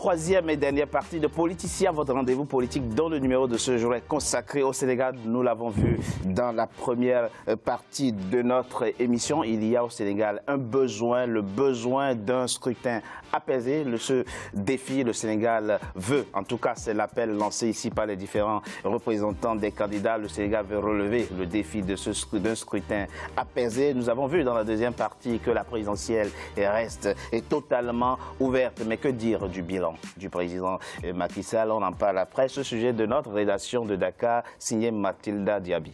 troisième et dernière partie de Politicien, votre rendez-vous politique dont le numéro de ce jour est consacré au Sénégal. Nous l'avons vu dans la première partie de notre émission. Il y a au Sénégal un besoin, le besoin d'un scrutin apaisé. Ce défi, le Sénégal veut, en tout cas c'est l'appel lancé ici par les différents représentants des candidats. Le Sénégal veut relever le défi d'un scrutin apaisé. Nous avons vu dans la deuxième partie que la présidentielle est totalement ouverte. Mais que dire du bilan du président Macky Sall? On en parle après ce sujet de notre rédaction de Dakar, signée Mathilda Diaby.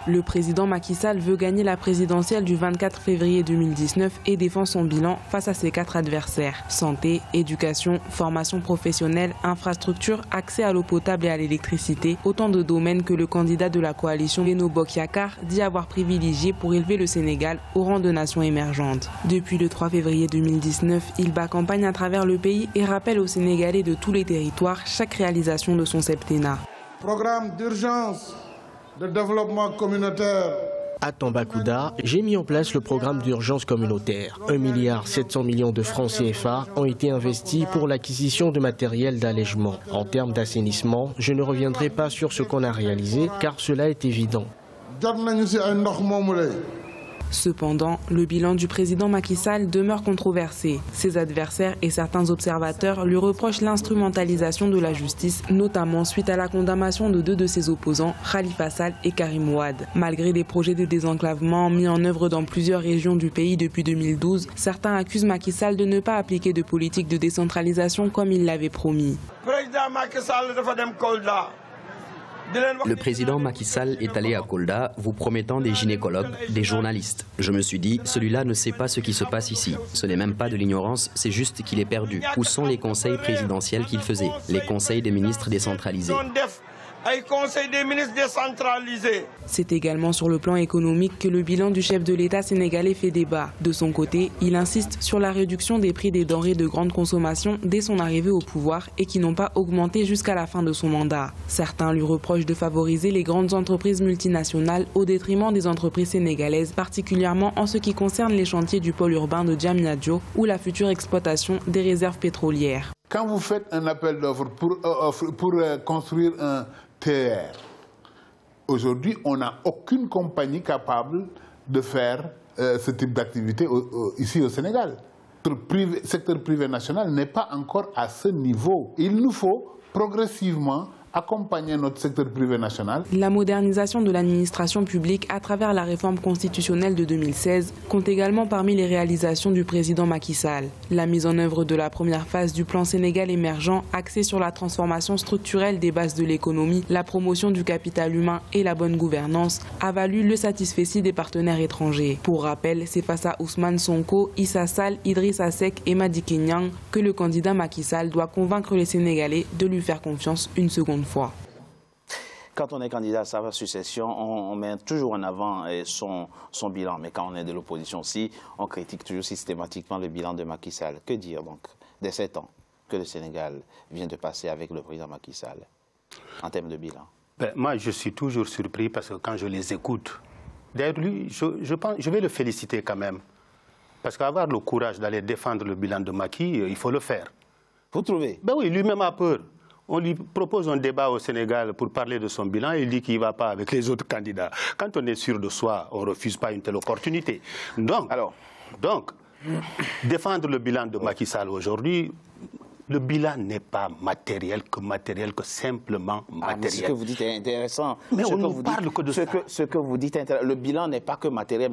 Le président Macky Sall veut gagner la présidentielle du 24 février 2019 et défend son bilan face à ses 4 adversaires. Santé, éducation, formation professionnelle, infrastructure, accès à l'eau potable et à l'électricité. Autant de domaines que le candidat de la coalition Benno Bokk Yakaar dit avoir privilégié pour élever le Sénégal au rang de nation émergente. Depuis le 3 février 2019, il bat campagne à travers le pays et rappelle aux Sénégalais de tous les territoires chaque réalisation de son septennat. Programme d'urgence de développement communautaire. À Tambacounda, j'ai mis en place le programme d'urgence communautaire. 1,7 milliard de francs CFA ont été investis pour l'acquisition de matériel d'allègement. En termes d'assainissement, je ne reviendrai pas sur ce qu'on a réalisé car cela est évident. Cependant, le bilan du président Macky Sall demeure controversé. Ses adversaires et certains observateurs lui reprochent l'instrumentalisation de la justice, notamment suite à la condamnation de 2 de ses opposants, Khalifa Sall et Karim Wade. Malgré des projets de désenclavement mis en œuvre dans plusieurs régions du pays depuis 2012, certains accusent Macky Sall de ne pas appliquer de politique de décentralisation comme il l'avait promis. Le président Macky Sall est allé à Kolda vous promettant des gynécologues, des journalistes. Je me suis dit, celui-là ne sait pas ce qui se passe ici. Ce n'est même pas de l'ignorance, c'est juste qu'il est perdu. Où sont les conseils présidentiels qu'il faisait? Les conseils des ministres décentralisés? C'est également sur le plan économique que le bilan du chef de l'État sénégalais fait débat. De son côté, il insiste sur la réduction des prix des denrées de grande consommation dès son arrivée au pouvoir et qui n'ont pas augmenté jusqu'à la fin de son mandat. Certains lui reprochent de favoriser les grandes entreprises multinationales au détriment des entreprises sénégalaises, particulièrement en ce qui concerne les chantiers du pôle urbain de Diamniadio ou la future exploitation des réserves pétrolières. Quand vous faites un appel d'offres pour construire un TER, aujourd'hui, on n'a aucune compagnie capable de faire ce type d'activité ici au Sénégal. Le secteur privé national n'est pas encore à ce niveau. Il nous faut progressivement accompagner notre secteur privé national. La modernisation de l'administration publique à travers la réforme constitutionnelle de 2016 compte également parmi les réalisations du président Macky Sall. La mise en œuvre de la première phase du plan Sénégal émergent axée sur la transformation structurelle des bases de l'économie, la promotion du capital humain et la bonne gouvernance a valu le satisfecit des partenaires étrangers. Pour rappel, c'est face à Ousmane Sonko, Issa Sall, Idrissa Seck et Madické Niang que le candidat Macky Sall doit convaincre les Sénégalais de lui faire confiance une seconde fois. Quand on est candidat à sa succession, on met toujours en avant son bilan. Mais quand on est de l'opposition aussi, on critique toujours systématiquement le bilan de Macky Sall. Que dire donc des 7 ans que le Sénégal vient de passer avec le président Macky Sall en termes de bilan? Moi, je suis toujours surpris parce que quand je les écoute, d'ailleurs, lui, je vais le féliciter quand même. Parce qu'avoir le courage d'aller défendre le bilan de Macky, il faut le faire. Vous trouvez? Ben oui, lui-même a peur. On lui propose un débat au Sénégal pour parler de son bilan et il dit qu'il ne va pas avec les autres candidats. Quand on est sûr de soi, on ne refuse pas une telle opportunité. Donc, défendre le bilan de Macky Sall aujourd'hui, le bilan n'est pas matériel que simplement matériel. Ce que vous dites est intéressant. Mais on ne parle que de ça. Ce que vous dites, le bilan n'est pas que matériel,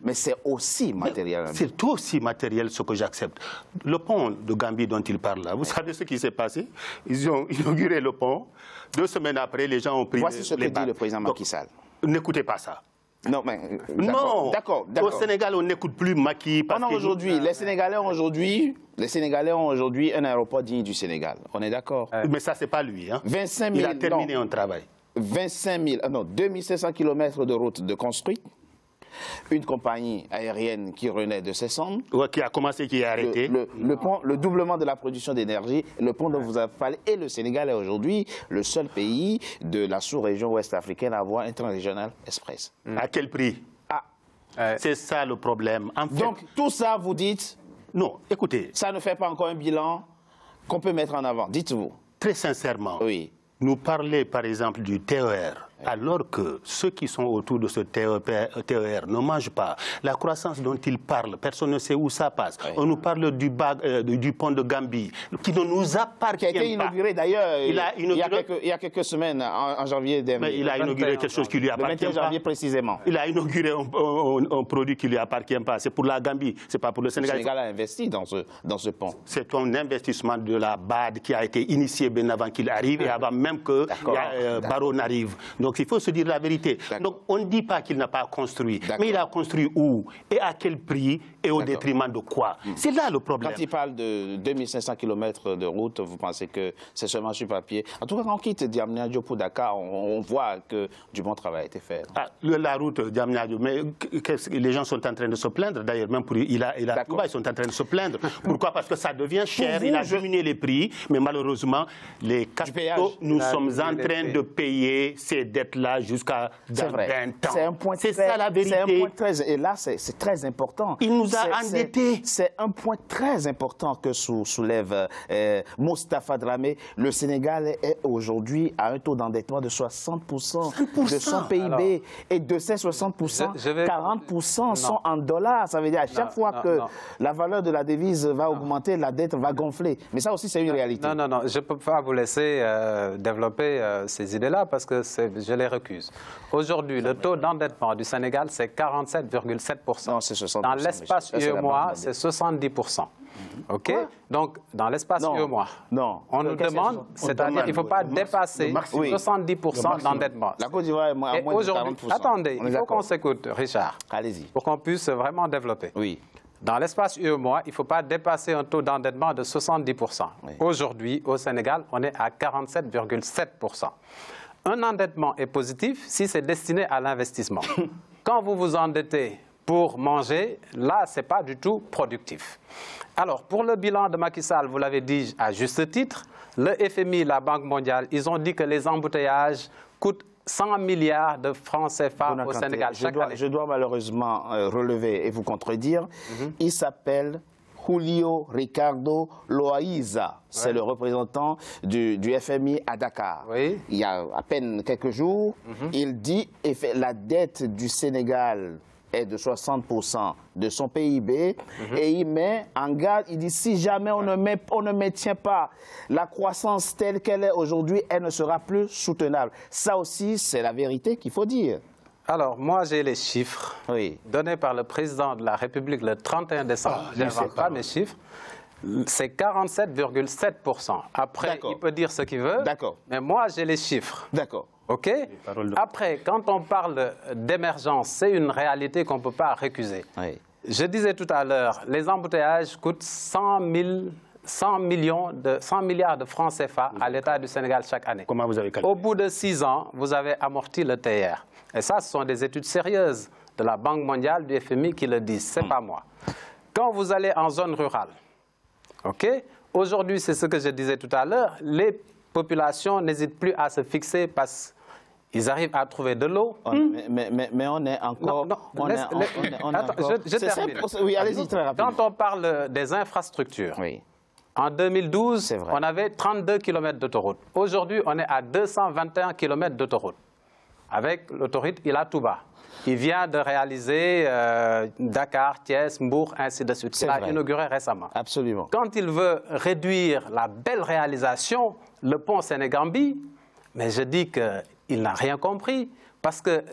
mais c'est aussi matériel. C'est aussi matériel ce que j'accepte. Le pont de Gambie dont il parle là, vous savez ce qui s'est passé? Ils ont inauguré le pont. 2 semaines après, les gens ont pris Voici ce que dit le président Macky Sall. N'écoutez pas ça. Non, mais d'accord. Au Sénégal, on n'écoute plus Macky. Les Sénégalais ont aujourd'hui un aéroport digne du Sénégal. On est d'accord? Mais ça, c'est pas lui. Hein. 25 000, il a terminé un travail. 2500 km de routes de construites. Une compagnie aérienne qui renaît de ses cendres. Ouais, qui a commencé, qui est arrêté. Le doublement de la production d'énergie, le pont dont vous avez parlé. Et le Sénégal est aujourd'hui le seul pays de la sous-région ouest-africaine à avoir un train régional express. À quel prix? C'est ça le problème. En fait, donc tout ça, vous dites, Non, écoutez. Ça ne fait pas encore un bilan qu'on peut mettre en avant, dites-vous. Très sincèrement, oui. Nous parler par exemple du TER, alors que ceux qui sont autour de ce TER ne mangent pas. La croissance dont ils parlent, personne ne sait où ça passe. Oui. On nous parle du pont de Gambie, qui ne nous appartient pas. Qui a été inauguré d'ailleurs il y a quelques semaines, en janvier dernier. Mais il a inauguré quelque chose qui lui appartient pas. Le 21 janvier précisément. Il a inauguré un produit qui ne lui appartient pas. C'est pour la Gambie, c'est pas pour le Sénégal. Le Sénégal a investi dans ce pont. C'est un investissement de la BAD qui a été initié bien avant qu'il arrive et avant même que Barrow n'arrive. Donc il faut se dire la vérité. Donc on ne dit pas qu'il n'a pas construit, mais il a construit où et à quel prix et au détriment de quoi? C'est là le problème. Quand il parle de 2500 km de route, vous pensez que c'est seulement sur papier? En tout cas, quand on quitte Diamniadio pour Dakar, on voit que du bon travail a été fait. La route Diamniadio, mais les gens sont en train de se plaindre, d'ailleurs, même pour Touba, ils sont en train de se plaindre. Pourquoi? Parce que ça devient cher, il a diminué les prix, mais malheureusement, les capitaux, nous sommes en train de payer ces dettes-là jusqu'à 20 ans. C'est ça la vérité. C'est un point très, et là, c'est très important. Il nous a endettés. C'est un point très important que soulève Moustapha Dramé. Le Sénégal est aujourd'hui à un taux d'endettement de 60% de son PIB. Alors, et de ces 60%, 40% sont en dollars. Ça veut dire à chaque fois que la valeur de la devise va augmenter, la dette va gonfler. Mais ça aussi, c'est une réalité. Non, je ne peux pas vous laisser développer ces idées-là parce que je les recuse. Aujourd'hui, le taux d'endettement du Sénégal, c'est 47,7%. Non, c'est 60%. Dans l'espace UEMOA, c'est 70%. OK? Donc, dans l'espace UEMOA, on nous demande, c'est-à-dire qu'il ne faut pas dépasser 70% d'endettement. La Côte d'Ivoire est à moins de 40%. Attendez, il faut qu'on s'écoute, Richard. Allez-y. Pour qu'on puisse vraiment développer. Oui. Dans l'espace UEMOA, il ne faut pas dépasser un taux d'endettement de 70%. Oui. Aujourd'hui, au Sénégal, on est à 47,7%. Un endettement est positif si c'est destiné à l'investissement. Quand vous vous endettez pour manger, là, ce n'est pas du tout productif. Alors, pour le bilan de Macky Sall, vous l'avez dit à juste titre, le FMI, la Banque mondiale, ils ont dit que les embouteillages coûtent 100 milliards de francs CFA au Sénégal chaque année. Je dois malheureusement relever et vous contredire. Il s'appelle Julio Ricardo Loaiza. C'est le représentant du FMI à Dakar. Oui. Il y a à peine quelques jours, il dit que la dette du Sénégal est de 60% de son PIB et il met en garde, il dit si jamais on ne maintient pas la croissance telle qu'elle est aujourd'hui, elle ne sera plus soutenable. Ça aussi, c'est la vérité qu'il faut dire. Alors, moi, j'ai les chiffres donnés par le président de la République le 31 décembre. Je n'invente pas mes chiffres. C'est 47,7%. Après, il peut dire ce qu'il veut, mais moi, j'ai les chiffres. D'accord. OK? Après, quand on parle d'émergence, c'est une réalité qu'on ne peut pas récuser. Oui. Je disais tout à l'heure, les embouteillages coûtent 100 milliards de francs CFA à l'État du Sénégal chaque année. Comment vous avez calculé? Au bout de 6 ans, vous avez amorti le TER. Et ça, ce sont des études sérieuses de la Banque mondiale, du FMI qui le disent, ce n'est pas moi. Quand vous allez en zone rurale, OK? Aujourd'hui, c'est ce que je disais tout à l'heure, les populations n'hésitent plus à se fixer parce qu'ils arrivent à trouver de l'eau. Mais on est encore... Je termine. Oui, allez-y très rapidement. Quand on parle des infrastructures, en 2012, on avait 32 km d'autoroute. Aujourd'hui, on est à 221 km d'autoroute. Avec l'autoroute Ila Touba. Il vient de réaliser Dakar, Thiès, Mbour, ainsi de suite. Il a inauguré récemment. Absolument. Quand il veut réduire la belle réalisation, le pont Sénégambie, mais je dis qu'il n'a rien compris. Parce que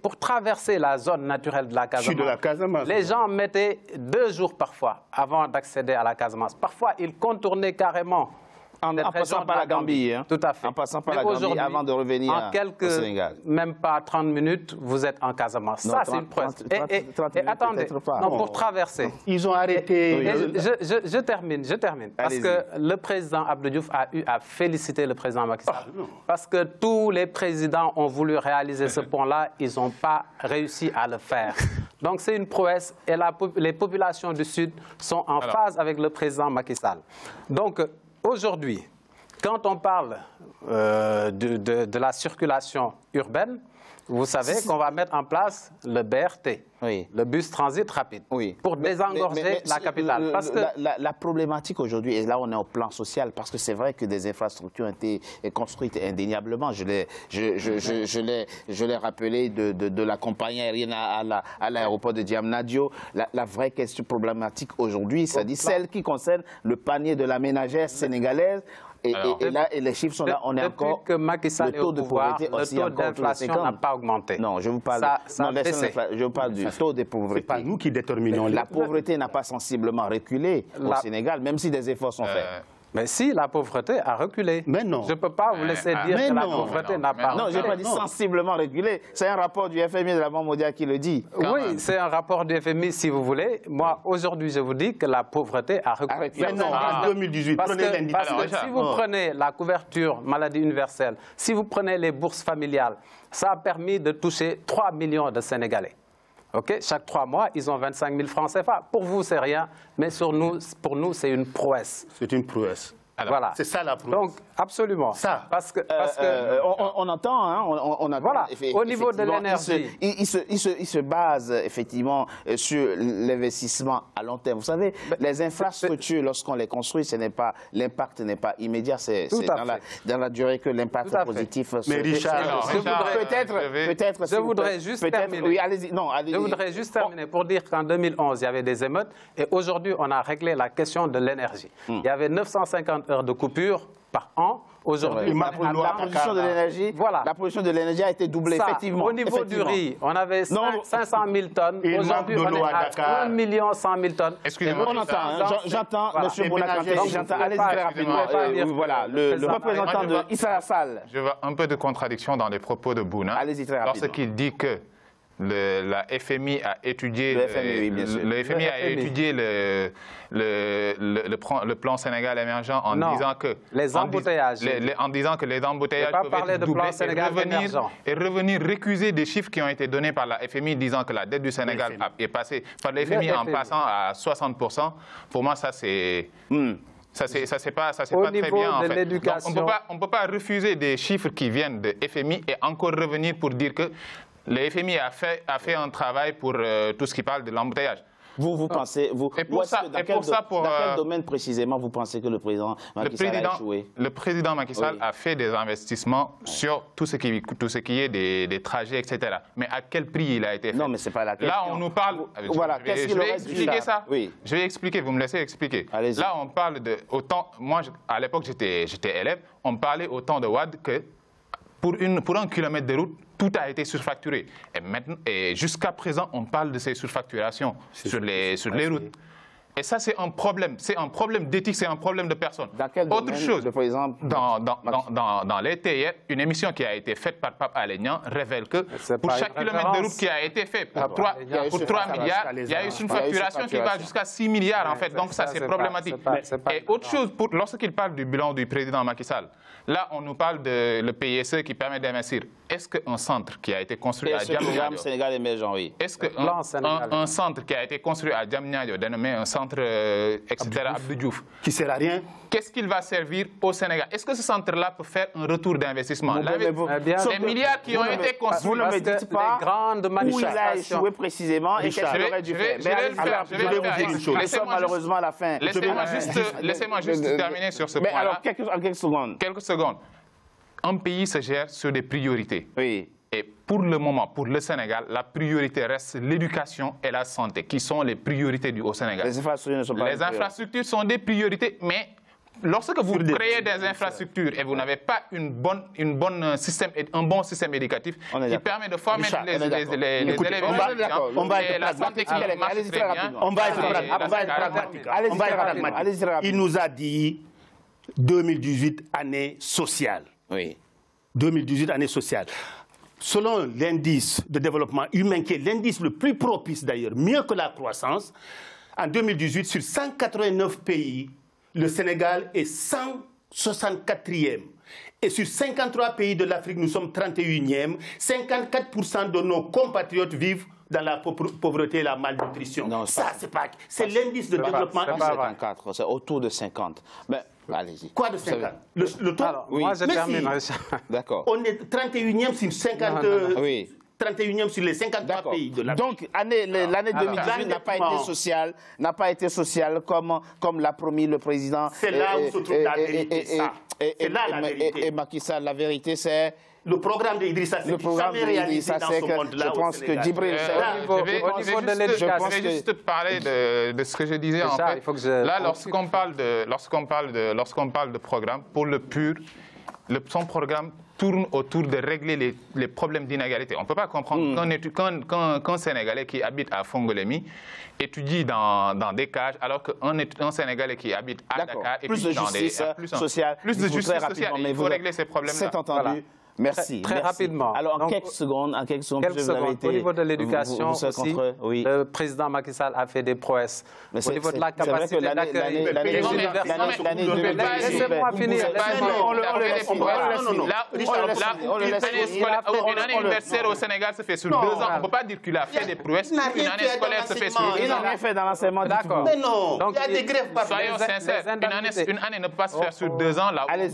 pour traverser la zone naturelle de la Casamance, les gens mettaient 2 jours parfois avant d'accéder à la Casamance. Parfois, ils contournaient carrément. En passant par la Gambie. Tout à fait. En passant par la Gambie avant de revenir au Sénégal. Même pas 30 minutes, vous êtes en Casamance. Non, ça, c'est une prouesse. Et attendez, pour traverser. Ils ont arrêté. Je termine. Parce que le président Abdou Diouf a eu à féliciter le président Macky Sall. Parce que tous les présidents ont voulu réaliser ce pont-là, ils n'ont pas réussi à le faire. Donc c'est une prouesse et les populations du Sud sont en phase avec le président Macky Sall. Donc, aujourd'hui, quand on parle de la circulation urbaine, vous savez qu'on va mettre en place le BRT, le bus transit rapide, pour désengorger la capitale. Parce que la problématique aujourd'hui, et là on est au plan social, parce que c'est vrai que des infrastructures ont été construites indéniablement. Je l'ai rappelé de la compagnie aérienne à l'aéroport de Diamniadio. La vraie question problématique aujourd'hui, c'est-à-dire celle qui concerne le panier de la ménagère sénégalaise. Et les chiffres sont là, on est encore... Depuis que Macky Sall est au pouvoir, le taux d'inflation n'a pas augmenté. Non, je vous parle, je vous parle du taux de pauvreté. Ce n'est pas nous qui déterminons. La pauvreté n'a pas sensiblement reculé au Sénégal, même si des efforts sont faits. Mais si, la pauvreté a reculé. Mais non. Je ne peux pas vous laisser dire que la pauvreté n'a pas reculé. Non, je n'ai pas dit sensiblement reculé. C'est un rapport du FMI de la Banque mondiale qui le dit. Oui, c'est un rapport du FMI si vous voulez. Moi, aujourd'hui, je vous dis que la pauvreté a reculé. Mais non, en 2018, parce que si vous prenez la couverture maladie universelle, si vous prenez les bourses familiales, ça a permis de toucher 3 millions de Sénégalais. Okay? Chaque 3 mois, ils ont 25 000 francs CFA. Pour vous, c'est rien, mais pour nous, c'est une prouesse. C'est une prouesse. Alors, voilà. C'est ça la prouesse. Donc, absolument. Ça. Parce que on entend, hein, on entend. Voilà. Au niveau de l'énergie. Il se base effectivement sur l'investissement à long terme. Vous savez, les infrastructures, lorsqu'on les construit, l'impact n'est pas immédiat. C'est dans la durée que l'impact positif se fait. Mais Richard, peut-être. Je voudrais juste terminer. Oui, allez-y. Non, allez-y. Je voudrais juste terminer pour dire qu'en 2011, il y avait des émeutes et aujourd'hui, on a réglé la question de l'énergie. Il y avait 950 heures de coupure par an. Aujourd'hui, la production de l'énergie, la production de l'énergie a été doublée, effectivement. Au niveau du riz, on avait 500 000 tonnes. Aujourd'hui, on est à 1 100 000 tonnes. Excusez-moi, j'entends, M. Bonakanté, j'entends. Allez-y très rapidement. Voilà, le représentant de Issa Sall. Je vois un peu de contradiction dans les propos de Bouna. Allez-y très rapidement. Lorsqu'il dit que la FMI a étudié le plan Sénégal émergent en disant que les embouteillages peuvent être doublés et revenir récuser des chiffres qui ont été donnés par la FMI disant que la dette du Sénégal est passée par la FMI en passant à 60%. Pour moi, ça c'est ça c'est pas très bien en fait. Donc, on peut pas refuser des chiffres qui viennent de FMI et encore revenir pour dire que le FMI a fait un travail pour tout ce qui parle de l'embouteillage. Vous pensez, dans quel domaine précisément vous pensez que le président Macky Sall a échoué? Le président Macky Sall a fait des investissements sur tout ce qui est des trajets, etc. Mais à quel prix il a été fait? Non, mais c'est pas la question. Là, on nous parle... Voilà, je vais expliquer ça. Oui. Je vais expliquer, vous me laissez expliquer. Là, on parle de... Moi, à l'époque, j'étais élève, on parlait autant de Wade que pour un kilomètre de route, tout a été surfacturé. Et jusqu'à présent, on parle de ces surfacturations sur les routes. Et ça, c'est un problème. C'est un problème d'éthique, c'est un problème de personne. Dans quel Autre chose, par exemple, dans l'été, une émission qui a été faite par Pape Alé Niang révèle que pour chaque kilomètre de route qui a été fait pour 3 milliards, il y a eu une facturation qui va jusqu'à 6 milliards en fait. Donc ça, c'est problématique. Et autre chose, lorsqu'il parle du bilan du président Macky Sall, là, on nous parle de le PSE qui permet d'investir. Est-ce qu'un centre qui a été construit à Diamniadio, Sénégal émergent, oui. Est-ce qu'un centre qui a été construit à Diamniadio, dénommé un centre, etc., Abdou Diouf, qui sert à rien, qu'est-ce qu'il va servir au Sénégal? Est-ce que ce centre-là peut faire un retour d'investissement? Les milliards qui ont été construits. Vous ne me dites pas où il a échoué précisément et qu'est-ce qu'il aurait dû faire. Je vais vous dire une chose. Malheureusement à la fin. Laissez-moi juste terminer sur ce point-là. Mais alors, quelques secondes. Quelques secondes. Un pays se gère sur des priorités. Oui. Et pour le moment, pour le Sénégal, la priorité reste l'éducation et la santé, qui sont les priorités au Sénégal. Les infrastructures ne sont pas Les infrastructures sont des priorités, mais lorsque vous créez des infrastructures et vous n'avez pas un bon système éducatif qui permet de former les élèves, on va être pragmatique. On va être pragmatique. Il nous a dit 2018, année sociale. Oui. 2018, année sociale. Selon l'indice de développement humain, qui est l'indice le plus propice d'ailleurs, mieux que la croissance, en 2018, sur 189 pays, le Sénégal est 164e. Et sur 53 pays de l'Afrique, nous sommes 31e. 54% de nos compatriotes vivent dans la pauvreté et la malnutrition. Non, ça, c'est l'indice de développement. C'est autour de 50. Mais Allez-y. Quoi de 50? Le taux? Alors, oui. Moi, je termine. D'accord. On est 31e sur 50... Oui. 31e sur les 53 pays de la Donc, l'année 2018 n'a pas été sociale comme l'a promis le président. C'est là où se trouve la vérité, ça. C'est là la vérité. Et Macky Sall, la vérité, c'est... Le programme d'Idrissa Seck n'est jamais réalisé dans ce monde-là. Je pense que Djibril... Je vais juste parler de ce que je disais en fait. Là, lorsqu'on parle de programme, pour le PUR, son programme tourne autour de régler les problèmes d'inégalité. On ne peut pas comprendre qu'un Sénégalais qui habite à Fongolémi étudie dans des cages, alors qu'un Sénégalais qui habite à Dakar étudie dans des... Plus de justice sociale, il faut régler ces problèmes-là. C'est entendu. Voilà. Merci. Très rapidement. Alors, en quelques secondes, au niveau de l'éducation aussi, le président Macky Sall a fait des prouesses. Au niveau de la capacité d'accueil, laissez-moi finir. Une année universitaire au Sénégal se fait sur 2 ans. On ne peut pas dire qu'il a fait des prouesses. Une année scolaire se fait sur 2 ans. Il n'a rien fait dans l'enseignement. D'accord. Mais non, il y a des grèves partout. Soyons sincères, une année ne peut pas se faire sur 2 ans. Les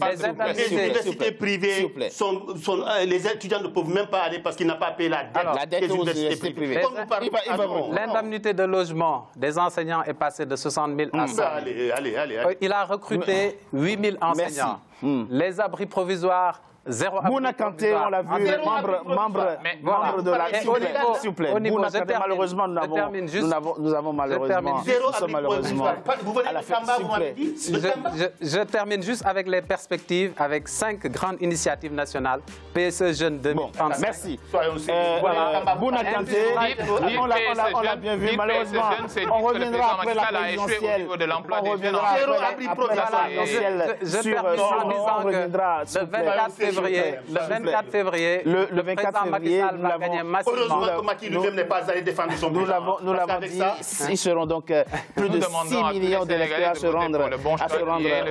universités privées les étudiants ne peuvent même pas aller parce qu'ils n'ont pas payé la dette. Alors, la dette aux universités privées. L'indemnité de logement des enseignants est passée de 60 000 à 100 000. Allez. Il a recruté 8 000 enseignants. Les abris provisoires, zéro abri Bouna Kanté, on l'a vu, membre de la... S'il vous plaît, Bouna Kanté, malheureusement, nous avons malheureusement... Vous venez de Tamba, vous m'avez dit? Je termine juste avec les perspectives, avec 5 grandes initiatives nationales. PSE Jeunes 2035. Merci. Bouna Kanté, on l'a bien vu, malheureusement, on reviendra après la présidentielle. On reviendra après la présidentielle sur... On reviendra, s'il vous plaît. Le 24 février, le 24 février, heureusement que Macky lui-même n'est pas allé défendre son programme. Nous l'avons dit, ils seront donc plus de 6 millions d'électeurs à se rendre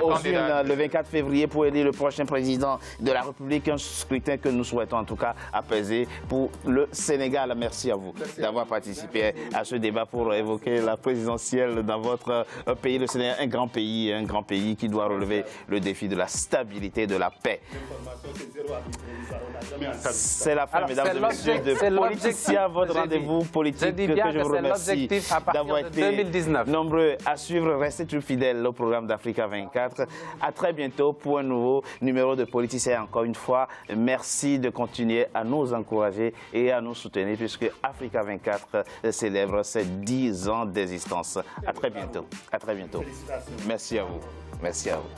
aux urnes le 24 février pour élire le prochain président de la République. Un scrutin que nous souhaitons en tout cas apaiser pour le Sénégal. Merci à vous d'avoir participé à ce débat pour évoquer la présidentielle dans votre pays. Le Sénégal, un grand pays qui doit relever le défi de la stabilité et de la paix. C'est la fin, mesdames et messieurs, de Politicien, votre rendez-vous politique que je vous remercie d'avoir été nombreux à suivre. Restez toujours fidèles au programme d'Africa 24. À très bientôt pour un nouveau numéro de Politicien. Encore une fois, merci de continuer à nous encourager et à nous soutenir puisque Africa 24 célèbre ses 10 ans d'existence. À très bientôt. À très bientôt. Merci à vous. Merci à vous.